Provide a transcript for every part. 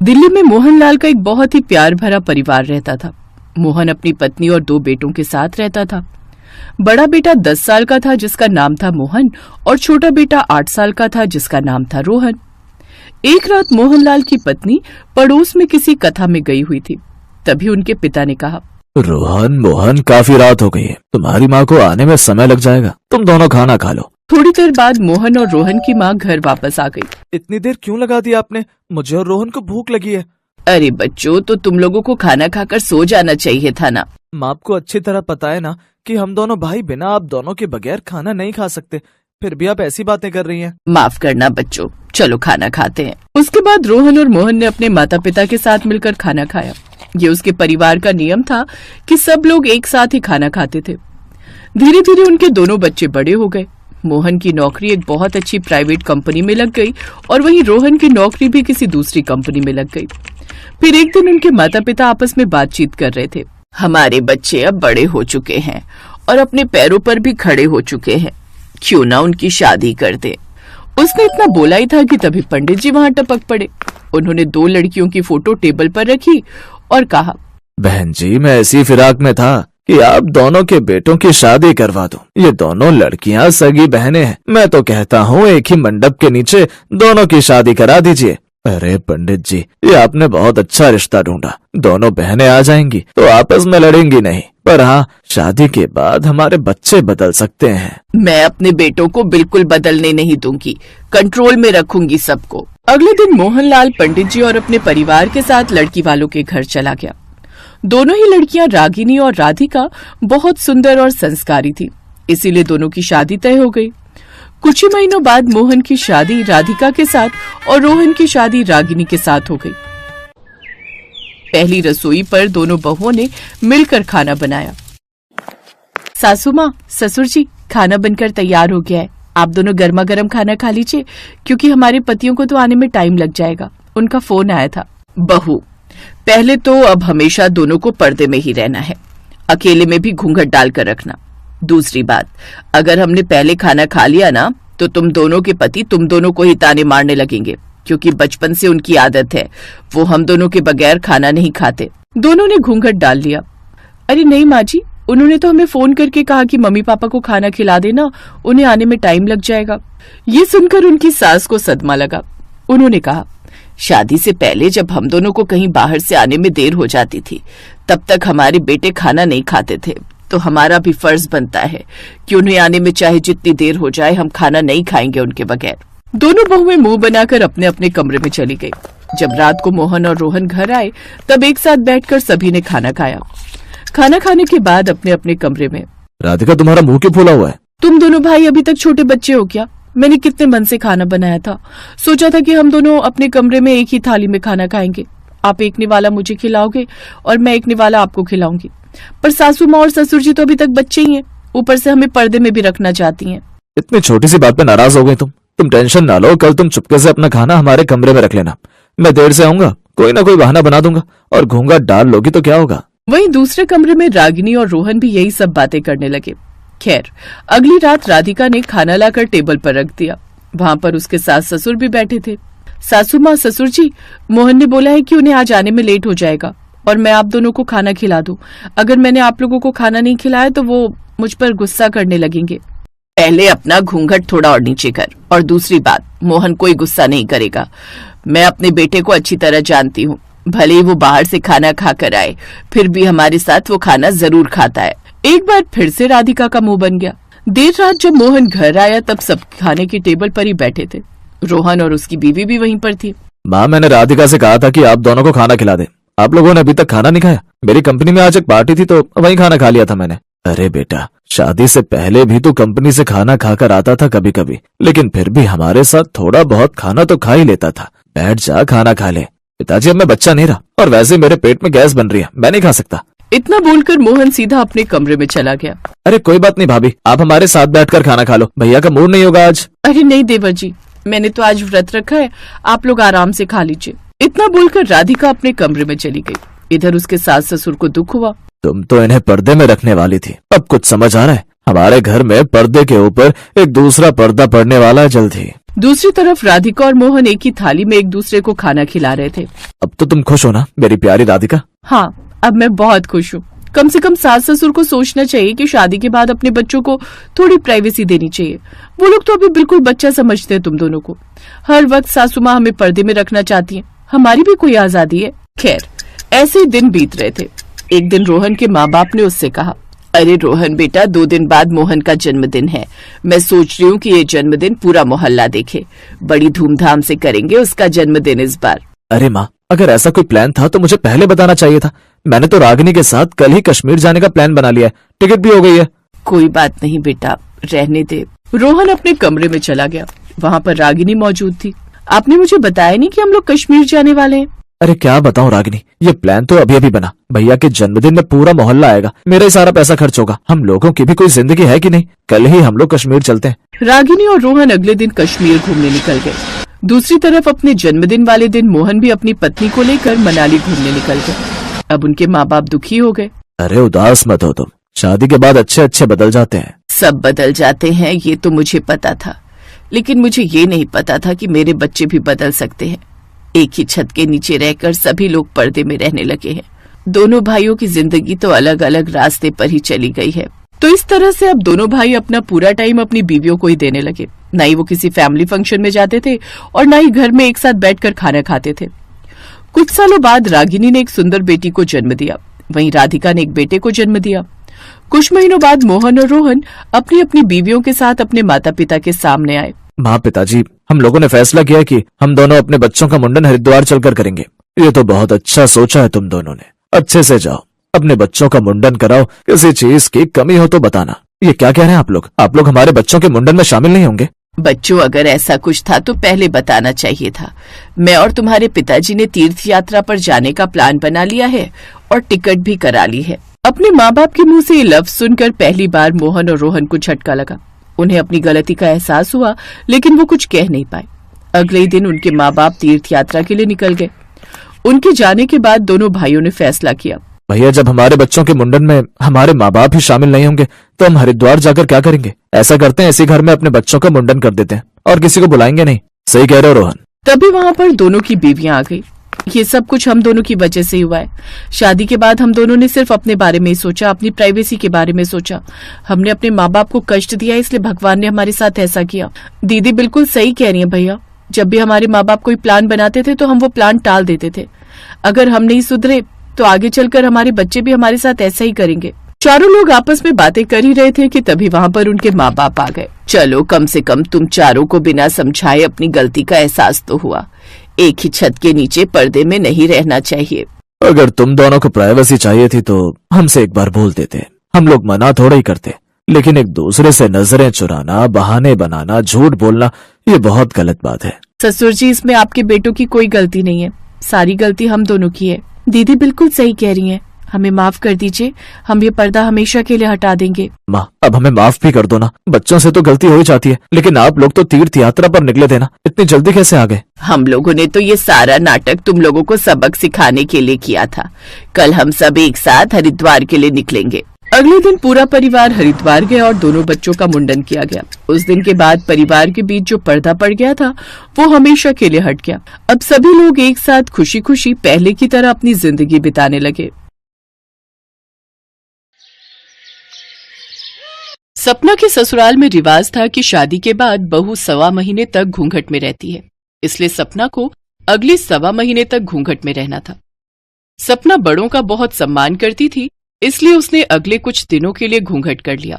दिल्ली में मोहनलाल का एक बहुत ही प्यार भरा परिवार रहता था। मोहन अपनी पत्नी और 2 बेटों के साथ रहता था। बड़ा बेटा 10 साल का था जिसका नाम था मोहन और छोटा बेटा 8 साल का था जिसका नाम था रोहन। एक रात मोहनलाल की पत्नी पड़ोस में किसी कथा में गई हुई थी। तभी उनके पिता ने कहा, रोहन मोहन काफी रात हो गई है, तुम्हारी माँ को आने में समय लग जाएगा, तुम दोनों खाना खा लो। थोड़ी देर बाद मोहन और रोहन की माँ घर वापस आ गई। इतनी देर क्यों लगा दिया आपने? मुझे और रोहन को भूख लगी है। अरे बच्चों, तो तुम लोगों को खाना खाकर सो जाना चाहिए था ना। माँ आपको अच्छी तरह पता है ना कि हम दोनों भाई बिना आप दोनों के बगैर खाना नहीं खा सकते, फिर भी आप ऐसी बातें कर रही हैं। माफ करना बच्चों, चलो खाना खाते हैं। उसके बाद रोहन और मोहन ने अपने माता पिता के साथ मिलकर खाना खाया। ये उसके परिवार का नियम था कि सब लोग एक साथ ही खाना खाते थे। धीरे धीरे उनके दोनों बच्चे बड़े हो गए। मोहन की नौकरी एक बहुत अच्छी प्राइवेट कंपनी में लग गई और वहीं रोहन की नौकरी भी किसी दूसरी कंपनी में लग गई। फिर एक दिन उनके माता पिता आपस में बातचीत कर रहे थे। हमारे बच्चे अब बड़े हो चुके हैं और अपने पैरों पर भी खड़े हो चुके हैं, क्यों ना उनकी शादी कर दे। उसने इतना बोला ही था कि तभी पंडित जी वहां टपक पड़े। उन्होंने 2 लड़कियों की फोटो टेबल पर रखी और कहा, बहन जी, मैं ऐसी फिराक में था कि आप दोनों के बेटों की शादी करवा दो। ये दोनों लड़कियां सगी बहनें हैं। मैं तो कहता हूँ एक ही मंडप के नीचे दोनों की शादी करा दीजिए। अरे पंडित जी, ये आपने बहुत अच्छा रिश्ता ढूंढा। दोनों बहनें आ जाएंगी तो आपस में लड़ेंगी नहीं, पर हाँ, शादी के बाद हमारे बच्चे बदल सकते हैं। मैं अपने बेटों को बिल्कुल बदलने नहीं दूंगी, कंट्रोल में रखूंगी सबको। अगले दिन मोहनलाल पंडित जी और अपने परिवार के साथ लड़की वालों के घर चला गया। दोनों ही लड़कियां रागिनी और राधिका बहुत सुंदर और संस्कारी थी, इसीलिए दोनों की शादी तय हो गई। कुछ ही महीनों बाद मोहन की शादी राधिका के साथ और रोहन की शादी रागिनी के साथ हो गई। पहली रसोई पर दोनों बहुओं ने मिलकर खाना बनाया। सासू माँ, ससुर जी, खाना बनकर तैयार हो गया है। आप दोनों गर्मा गर्म खाना खा लीजिए, क्योंकि हमारे पतियों को तो आने में टाइम लग जाएगा। उनका फोन आया था। बहू, पहले तो अब हमेशा दोनों को पर्दे में ही रहना है, अकेले में भी घूंघट डालकर रखना। दूसरी बात, अगर हमने पहले खाना खा लिया ना तो तुम दोनों के पति तुम दोनों को ही ताने मारने लगेंगे, क्योंकि बचपन से उनकी आदत है, वो हम दोनों के बगैर खाना नहीं खाते। दोनों ने घूंघट डाल लिया। अरे नहीं माँ जी, उन्होंने तो हमें फोन करके कहा कि मम्मी पापा को खाना खिला देना, उन्हें आने में टाइम लग जाएगा। ये सुनकर उनकी सास को सदमा लगा। उन्होंने कहा, शादी से पहले जब हम दोनों को कहीं बाहर से आने में देर हो जाती थी, तब तक हमारे बेटे खाना नहीं खाते थे, तो हमारा भी फर्ज बनता है कि उन्हें आने में चाहे जितनी देर हो जाए, हम खाना नहीं खाएंगे उनके बगैर। दोनों बहुएं मुंह बनाकर अपने अपने कमरे में चली गई। जब रात को मोहन और रोहन घर आए, तब एक साथ बैठकर सभी ने खाना खाया। खाना खाने के बाद अपने अपने कमरे में। राधिका, तुम्हारा मुंह क्यों फूला हुआ है? तुम दोनों भाई अभी तक छोटे बच्चे हो क्या? मैंने कितने मन से खाना बनाया था। सोचा था कि हम दोनों अपने कमरे में एक ही थाली में खाना खाएंगे। आप एक निवाला मुझे खिलाओगे और मैं एक निवाला आपको खिलाऊंगी। पर सासू माँ और ससुर जी तो अभी तक बच्चे ही हैं, ऊपर से हमें पर्दे में भी रखना चाहती हैं। इतनी छोटी सी बात पे नाराज हो गई तुम टेंशन ना लो, कल तुम चुपके से अपना खाना हमारे कमरे में रख लेना। मैं देर से आऊंगा, कोई ना कोई बहाना बना दूंगा, और घूंघट डाल लोगी तो क्या होगा। वहीं दूसरे कमरे में रागिनी और रोहन भी यही सब बातें करने लगे। खैर, अगली रात राधिका ने खाना लाकर टेबल पर रख दिया। वहां पर उसके सास ससुर भी बैठे थे। सासू माँ, ससुर जी, मोहन ने बोला है कि उन्हें आज आने में लेट हो जाएगा और मैं आप दोनों को खाना खिला दूं। अगर मैंने आप लोगों को खाना नहीं खिलाया तो वो मुझ पर गुस्सा करने लगेंगे। पहले अपना घूंघट थोड़ा और नीचे कर, और दूसरी बात, मोहन कोई गुस्सा नहीं करेगा। मैं अपने बेटे को अच्छी तरह जानती हूँ, भले ही वो बाहर से खाना खा कर आए, फिर भी हमारे साथ वो खाना जरूर खाता है। एक बार फिर से राधिका का मुंह बन गया। देर रात जब मोहन घर आया तब सब खाने की टेबल पर ही बैठे थे। रोहन और उसकी बीवी भी वहीं पर थी। माँ, मैंने राधिका से कहा था कि आप दोनों को खाना खिला दे। आप लोगों ने अभी तक खाना नहीं खाया। मेरी कंपनी में आज एक पार्टी थी तो वहीं खाना खा लिया था मैंने। अरे बेटा, शादी से पहले भी तो कंपनी से खाना खाकर आता था कभी कभी, लेकिन फिर भी हमारे साथ थोड़ा बहुत खाना तो खा ही लेता था। बैठ जा, खाना खा ले। पिताजी, अब मैं बच्चा नहीं रहा, और वैसे मेरे पेट में गैस बन रही है, मैं नहीं खा सकता। इतना बोलकर मोहन सीधा अपने कमरे में चला गया। अरे कोई बात नहीं भाभी, आप हमारे साथ बैठकर खाना खा लो। भैया का मूड नहीं होगा आज। अरे नहीं देवर जी, मैंने तो आज व्रत रखा है, आप लोग आराम से खा लीजिए। इतना बोलकर राधिका अपने कमरे में चली गई। इधर उसके सास ससुर को दुख हुआ। तुम तो इन्हें पर्दे में रखने वाली थी, अब कुछ समझ आ रहा है। हमारे घर में पर्दे के ऊपर एक दूसरा पर्दा पड़ने वाला है जल्द ही। दूसरी तरफ राधिका और मोहन एक ही थाली में एक दूसरे को खाना खिला रहे थे। अब तो तुम खुश हो ना मेरी प्यारी राधिका? हाँ, अब मैं बहुत खुश हूँ। कम से कम सास ससुर को सोचना चाहिए कि शादी के बाद अपने बच्चों को थोड़ी प्राइवेसी देनी चाहिए। वो लोग तो अभी बिल्कुल बच्चा समझते हैं तुम दोनों को। हर वक्त सासू माँ हमें पर्दे में रखना चाहती हैं। हमारी भी कोई आजादी है। खैर, ऐसे ही दिन बीत रहे थे। एक दिन रोहन के माँ बाप ने उससे कहा, अरे रोहन बेटा, 2 दिन बाद मोहन का जन्मदिन है। मैं सोच रही हूँ कि ये जन्मदिन पूरा मोहल्ला देखे। बड़ी धूमधाम से करेंगे उसका जन्मदिन इस बार। अरे माँ, अगर ऐसा कोई प्लान था तो मुझे पहले बताना चाहिए था। मैंने तो रागिनी के साथ कल ही कश्मीर जाने का प्लान बना लिया है। टिकट भी हो गई है। कोई बात नहीं बेटा, रहने दे। रोहन अपने कमरे में चला गया। वहाँ पर रागिनी मौजूद थी। आपने मुझे बताया नहीं कि हम लोग कश्मीर जाने वाले हैं। अरे क्या बताऊं रागिनी, ये प्लान तो अभी अभी बना। भैया के जन्मदिन में पूरा मोहल्ला आएगा। मेरा ही सारा पैसा खर्च होगा। हम लोगों की भी कोई जिंदगी है कि नहीं? कल ही हम लोग कश्मीर चलते हैं। रागिनी और रोहन अगले दिन कश्मीर घूमने निकल गए। दूसरी तरफ अपने जन्मदिन वाले दिन मोहन भी अपनी पत्नी को लेकर मनाली घूमने निकल गए। अब उनके माँ बाप दुखी हो गए। अरे उदास मत हो तुम, शादी के बाद अच्छे अच्छे बदल जाते हैं। सब बदल जाते हैं ये तो मुझे पता था, लेकिन मुझे ये नहीं पता था कि मेरे बच्चे भी बदल सकते हैं। एक ही छत के नीचे रहकर सभी लोग पर्दे में रहने लगे हैं। दोनों भाइयों की जिंदगी तो अलग अलग रास्ते पर ही चली गई है। तो इस तरह से अब दोनों भाई अपना पूरा टाइम अपनी बीवियों को ही देने लगे। न ही वो किसी फैमिली फंक्शन में जाते थे और न ही घर में एक साथ बैठकर खाना खाते थे। कुछ सालों बाद रागिनी ने एक सुंदर बेटी को जन्म दिया। वहीं राधिका ने एक बेटे को जन्म दिया। कुछ महीनों बाद मोहन और रोहन अपनी अपनी बीवियों के साथ अपने माता पिता के सामने आए। माँ पिताजी, हम लोगों ने फैसला किया कि हम दोनों अपने बच्चों का मुंडन हरिद्वार चलकर करेंगे। ये तो बहुत अच्छा सोचा है तुम दोनों ने। अच्छे से जाओ, अपने बच्चों का मुंडन कराओ। किसी चीज की कमी हो तो बताना। ये क्या कह रहे हैं आप लोग? आप लोग हमारे बच्चों के मुंडन में शामिल नहीं होंगे? बच्चों, अगर ऐसा कुछ था तो पहले बताना चाहिए था। मैं और तुम्हारे पिताजी ने तीर्थ यात्रा पर जाने का प्लान बना लिया है और टिकट भी करा ली है। अपने माँ बाप के मुंह से ये लफ्ज सुनकर पहली बार मोहन और रोहन को झटका लगा। उन्हें अपनी गलती का एहसास हुआ, लेकिन वो कुछ कह नहीं पाए। अगले ही दिन उनके माँ बाप तीर्थ यात्रा के लिए निकल गए। उनके जाने के बाद दोनों भाइयों ने फैसला किया, भैया जब हमारे बच्चों के मुंडन में हमारे माँ बाप ही शामिल नहीं होंगे तो हम हरिद्वार जाकर क्या करेंगे? ऐसा करते हैं, इसी घर में अपने बच्चों का मुंडन कर देते हैं और किसी को बुलाएंगे नहीं। सही कह रहे हो रोहन। तभी वहाँ पर दोनों की बीवियां आ गई। ये सब कुछ हम दोनों की वजह से हुआ है। शादी के बाद हम दोनों ने सिर्फ अपने बारे में ही सोचा, अपनी प्राइवेसी के बारे में सोचा। हमने अपने माँ बाप को कष्ट दिया, इसलिए भगवान ने हमारे साथ ऐसा किया। दीदी बिल्कुल सही कह रही है भैया। जब भी हमारे माँ बाप कोई प्लान बनाते थे तो हम वो प्लान टाल देते थे। अगर हम नहीं सुधरे तो आगे चलकर हमारे बच्चे भी हमारे साथ ऐसा ही करेंगे। चारों लोग आपस में बातें कर ही रहे थे कि तभी वहाँ पर उनके माँ बाप आ गए। चलो, कम से कम तुम चारों को बिना समझाए अपनी गलती का एहसास तो हुआ। एक ही छत के नीचे पर्दे में नहीं रहना चाहिए। अगर तुम दोनों को प्राइवेसी चाहिए थी तो हमसे एक बार बोल देते। हम लोग मना थोड़ा ही करते, लेकिन एक दूसरे से नजरें चुराना, बहाने बनाना, झूठ बोलना, ये बहुत गलत बात है। ससुर जी, इसमें आपके बेटों की कोई गलती नहीं है। सारी गलती हम दोनों की है। दीदी बिल्कुल सही कह रही हैं। हमें माफ कर दीजिए। हम ये पर्दा हमेशा के लिए हटा देंगे। माँ, अब हमें माफ भी कर दो ना। बच्चों से तो गलती हो ही जाती है, लेकिन आप लोग तो तीर्थ यात्रा पर निकले थे ना, इतनी जल्दी कैसे आ गए? हम लोगों ने तो ये सारा नाटक तुम लोगों को सबक सिखाने के लिए किया था। कल हम सब एक साथ हरिद्वार के लिए निकलेंगे। अगले दिन पूरा परिवार हरिद्वार गया और दोनों बच्चों का मुंडन किया गया। उस दिन के बाद परिवार के बीच जो पर्दा पड़ गया था वो हमेशा के लिए हट गया। अब सभी लोग एक साथ खुशी खुशी पहले की तरह अपनी जिंदगी बिताने लगे। सपना के ससुराल में रिवाज था कि शादी के बाद बहू 1.25 महीने तक घूंघट में रहती है, इसलिए सपना को अगले 1.25 महीने तक घूंघट में रहना था। सपना बड़ों का बहुत सम्मान करती थी, इसलिए उसने अगले कुछ दिनों के लिए घूंघट कर लिया।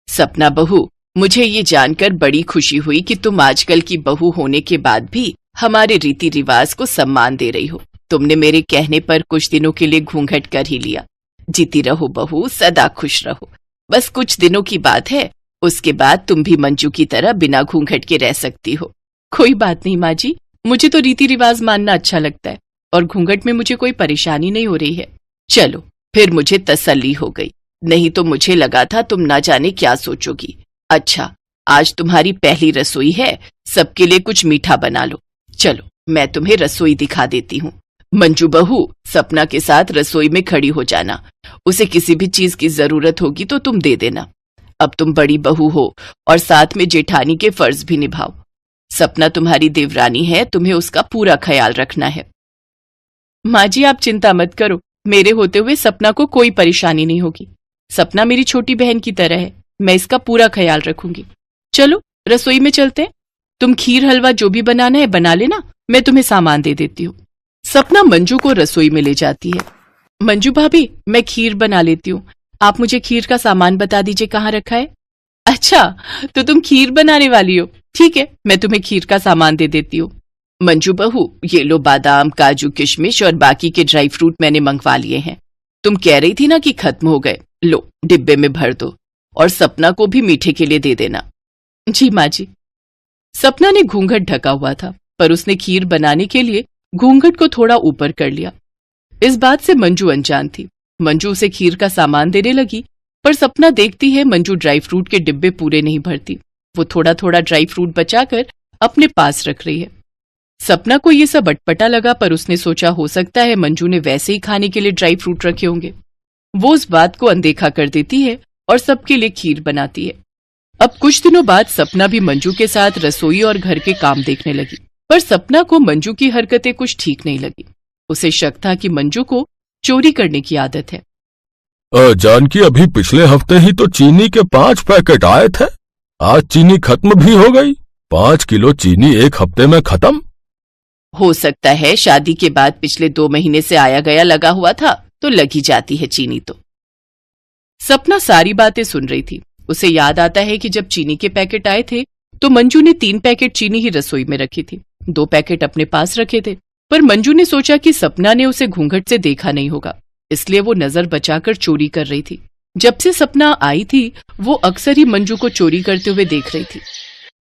सपना बहू, मुझे ये जानकर बड़ी खुशी हुई कि तुम आजकल की बहू होने के बाद भी हमारे रीति रिवाज को सम्मान दे रही हो। तुमने मेरे कहने पर कुछ दिनों के लिए घूंघट कर ही लिया। जीती रहो बहू, सदा खुश रहो। बस कुछ दिनों की बात है, उसके बाद तुम भी मंजू की तरह बिना घूंघट के रह सकती हो। कोई बात नहीं माँ जी, मुझे तो रीति रिवाज मानना अच्छा लगता है और घूंघट में मुझे कोई परेशानी नहीं हो रही है। चलो, फिर मुझे तसल्ली हो गई, नहीं तो मुझे लगा था तुम ना जाने क्या सोचोगी। अच्छा, आज तुम्हारी पहली रसोई है, सबके लिए कुछ मीठा बना लो। चलो, मैं तुम्हें रसोई दिखा देती हूँ। मंजू बहू, सपना के साथ रसोई में खड़ी हो जाना। उसे किसी भी चीज की जरूरत होगी तो तुम दे देना। अब तुम बड़ी बहू हो और साथ में जेठानी के फर्ज भी निभाओ। सपना तुम्हारी देवरानी है, तुम्हें उसका पूरा ख्याल रखना है। माँ जी आप चिंता मत करो, मेरे होते हुए सपना को कोई परेशानी नहीं होगी। सपना मेरी छोटी बहन की तरह है, मैं इसका पूरा ख्याल रखूंगी। चलो रसोई में चलते हैं, तुम खीर हलवा जो भी बनाना है बना लेना, मैं तुम्हें सामान दे देती हूँ। सपना मंजू को रसोई में ले जाती है। मंजू भाभी मैं खीर बना लेती हूँ, आप मुझे खीर का सामान बता दीजिए कहाँ रखा है। अच्छा तो तुम खीर बनाने वाली हो, ठीक है मैं तुम्हें खीर का सामान दे देती हूँ। मंजू बहू ये लो बादाम काजू किशमिश और बाकी के ड्राई फ्रूट मैंने मंगवा लिए हैं। तुम कह रही थी ना कि खत्म हो गए, लो डिब्बे में भर दो और सपना को भी मीठे के लिए दे देना। जी माँ जी। सपना ने घूंघट ढका हुआ था पर उसने खीर बनाने के लिए घूंघट को थोड़ा ऊपर कर लिया। इस बात से मंजू अनजान थी। मंजू उसे खीर का सामान देने लगी पर सपना देखती है मंजू ड्राई फ्रूट के डिब्बे पूरे नहीं भरती, वो थोड़ा थोड़ा ड्राई फ्रूट बचाकर अपने पास रख रही है। सपना को ये सब अटपटा लगा पर उसने सोचा हो सकता है मंजू ने वैसे ही खाने के लिए ड्राई फ्रूट रखे होंगे। वो उस बात को अनदेखा कर देती है और सबके लिए खीर बनाती है। अब कुछ दिनों बाद सपना भी मंजू के साथ रसोई और घर के काम देखने लगी, पर सपना को मंजू की हरकतें कुछ ठीक नहीं लगी। उसे शक था कि मंजू को चोरी करने की आदत है। जानकी अभी पिछले हफ्ते ही तो चीनी के 5 पैकेट आए थे, आज चीनी खत्म भी हो गई। 5 किलो चीनी एक हफ्ते में खत्म। हो सकता है शादी के बाद पिछले 2 महीने से आया गया लगा हुआ था तो लगी जाती है चीनी तो। सपना सारी बातें सुन रही थी। उसे याद आता है कि जब चीनी के पैकेट आए थे तो मंजू ने 3 पैकेट चीनी ही रसोई में रखी थी, 2 पैकेट अपने पास रखे थे। पर मंजू ने सोचा कि सपना ने उसे घूंघट से देखा नहीं होगा, इसलिए वो नजर बचाकर चोरी कर रही थी। जब से सपना आई थी वो अक्सर ही मंजू को चोरी करते हुए देख रही थी।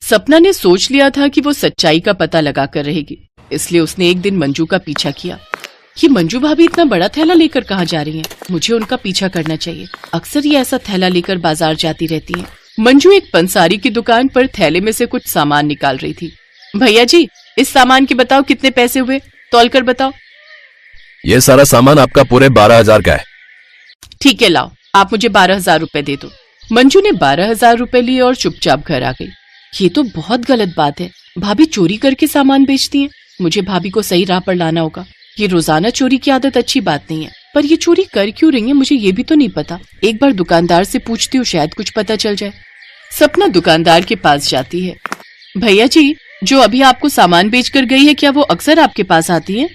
सपना ने सोच लिया था कि वो सच्चाई का पता लगा कर रहेगी, इसलिए उसने एक दिन मंजू का पीछा किया। ये मंजू भाभी इतना बड़ा थैला लेकर कहाँ जा रही हैं? मुझे उनका पीछा करना चाहिए, अक्सर ये ऐसा थैला लेकर बाजार जाती रहती हैं। मंजू एक पंसारी की दुकान पर थैले में से कुछ सामान निकाल रही थी। भैया जी इस सामान के बताओ कितने पैसे हुए, तौल कर बताओ। ये सारा सामान आपका पूरे 12,000 का है। ठीक है लाओ, आप मुझे 12,000 रुपए दे दो। मंजू ने 12,000 रुपए लिए और चुपचाप घर आ गई। ये तो बहुत गलत बात है, भाभी चोरी करके सामान बेचती हैं। मुझे भाभी को सही राह पर लाना होगा। ये रोजाना चोरी की आदत अच्छी बात नहीं है, पर ये चोरी कर क्यों रही है मुझे ये भी तो नहीं पता। एक बार दुकानदार से पूछती हूँ, शायद कुछ पता चल जाए। सपना दुकानदार के पास जाती है। भैया जी जो अभी आपको सामान बेचकर गई है क्या वो अक्सर आपके पास आती है?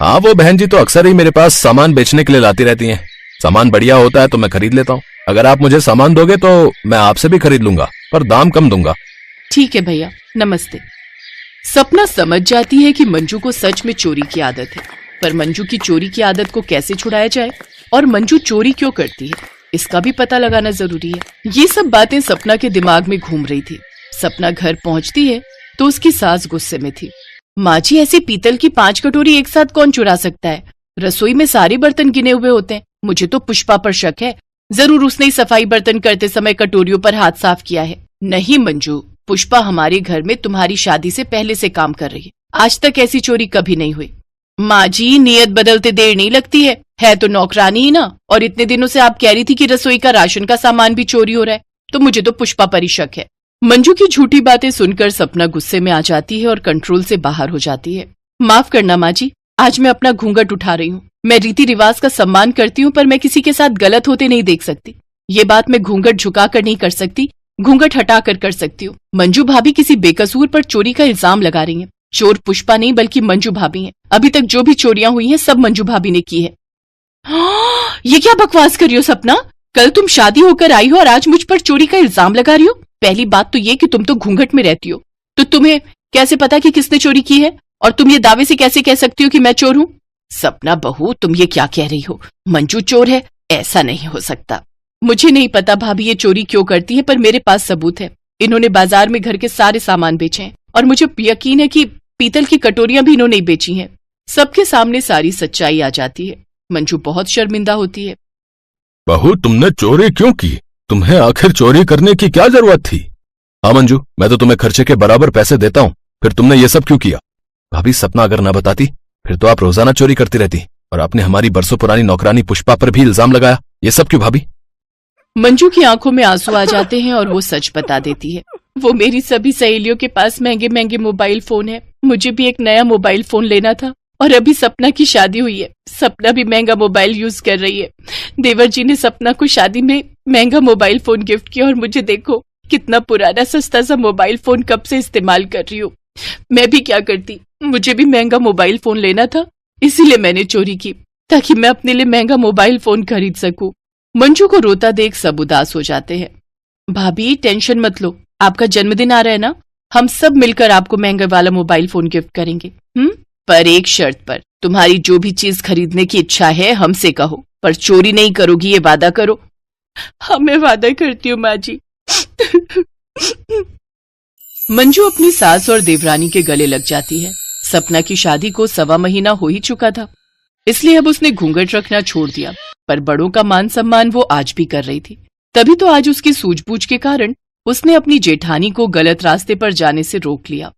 हाँ वो बहन जी तो अक्सर ही मेरे पास सामान बेचने के लिए लाती रहती हैं। सामान बढ़िया होता है तो मैं खरीद लेता हूँ। अगर आप मुझे सामान दोगे तो मैं आपसे भी खरीद लूंगा, पर दाम कम दूंगा। ठीक है भैया, नमस्ते। सपना समझ जाती है कि मंजू को सच में चोरी की आदत है, पर मंजू की चोरी की आदत को कैसे छुड़ाया जाए और मंजू चोरी क्यों करती है इसका भी पता लगाना जरूरी है। ये सब बातें सपना के दिमाग में घूम रही थी। सपना घर पहुंचती है तो उसकी सास गुस्से में थी। माँ जी ऐसे पीतल की 5 कटोरी एक साथ कौन चुरा सकता है? रसोई में सारे बर्तन गिने हुए होते हैं। मुझे तो पुष्पा पर शक है, जरूर उसने सफाई बर्तन करते समय कटोरियों पर हाथ साफ किया है। नहीं मंजू, पुष्पा हमारे घर में तुम्हारी शादी से पहले से काम कर रही है, आज तक ऐसी चोरी कभी नहीं हुई। माँ जी नियत बदलते देर नहीं लगती है तो नौकरानी ही ना। और इतने दिनों से आप कह रही थी कि रसोई का राशन का सामान भी चोरी हो रहा है, तो मुझे तो पुष्पा पर ही शक है। मंजू की झूठी बातें सुनकर सपना गुस्से में आ जाती है और कंट्रोल से बाहर हो जाती है। माफ करना माँ जी, आज मैं अपना घूंघट उठा रही हूँ। मैं रीति रिवाज का सम्मान करती हूँ पर मैं किसी के साथ गलत होते नहीं देख सकती। ये बात मैं घूंघट झुका कर नहीं कर सकती, घूंघट हटा कर सकती हूँ। मंजू भाभी किसी बेकसूर पर चोरी का इल्जाम लगा रही हैं। चोर पुष्पा नहीं बल्कि मंजू भाभी हैं। अभी तक जो भी चोरियां हुई हैं सब मंजू भाभी ने की है। ये क्या बकवास कर रही हो सपना? कल तुम शादी होकर आई हो और आज मुझ पर चोरी का इल्जाम लगा रही हो। पहली बात तो ये कि तुम तो घूंघट में रहती हो, तो तुम्हें कैसे पता कि किसने चोरी की है? और तुम ये दावे से कैसे कह सकती हो कि मैं चोर हूँ? सपना बहू तुम ये क्या कह रही हो? मंजू चोर है? ऐसा नहीं हो सकता। मुझे नहीं पता भाभी ये चोरी क्यों करती है, पर मेरे पास सबूत है। इन्होंने बाजार में घर के सारे सामान बेचे हैं और मुझे यकीन है कि पीतल की कटोरियां भी इन्होंने बेची हैं। सबके सामने सारी सच्चाई आ जाती है। मंजू बहुत शर्मिंदा होती है। बहू तुमने चोरी क्यों की? तुम्हें आखिर चोरी करने की क्या जरूरत थी? हाँ मंजू, मैं तो तुम्हें खर्चे के बराबर पैसे देता हूँ, फिर तुमने ये सब क्यों किया? भाभी सपना अगर न बताती फिर तो आप रोजाना चोरी करती रहती, और आपने हमारी बरसों पुरानी नौकरानी पुष्पा पर भी इल्जाम लगाया। ये सब क्यों भाभी? मंजू की आंखों में आंसू आ जाते हैं और वो सच बता देती है। वो मेरी सभी सहेलियों के पास महंगे महंगे मोबाइल फोन है, मुझे भी एक नया मोबाइल फोन लेना था। और अभी सपना की शादी हुई है, सपना भी महंगा मोबाइल यूज कर रही है। देवर जी ने सपना को शादी में महंगा मोबाइल फोन गिफ्ट किया और मुझे देखो कितना पुराना सस्ता सा मोबाइल फोन कब से इस्तेमाल कर रही हूँ। मैं भी क्या करती, मुझे भी महंगा मोबाइल फोन लेना था, इसीलिए मैंने चोरी की ताकि मैं अपने लिए महंगा मोबाइल फोन खरीद सकूं। मंजू को रोता देख सब उदास हो जाते हैं। भाभी टेंशन मत लो, आपका जन्मदिन आ रहा है ना, हम सब मिलकर आपको महंगा वाला मोबाइल फोन गिफ्ट करेंगे। पर एक शर्त पर, तुम्हारी जो भी चीज खरीदने की इच्छा है हमसे कहो, पर चोरी नहीं करोगी, ये वादा करो। हाँ मैं वादा करती हूँ माँ जी। मंजू अपनी सास और देवरानी के गले लग जाती है। सपना की शादी को 1.25 महीना हो ही चुका था, इसलिए अब उसने घूंघट रखना छोड़ दिया, पर बड़ों का मान सम्मान वो आज भी कर रही थी। तभी तो आज उसकी सूझबूझ के कारण उसने अपनी जेठानी को गलत रास्ते पर जाने से रोक लिया।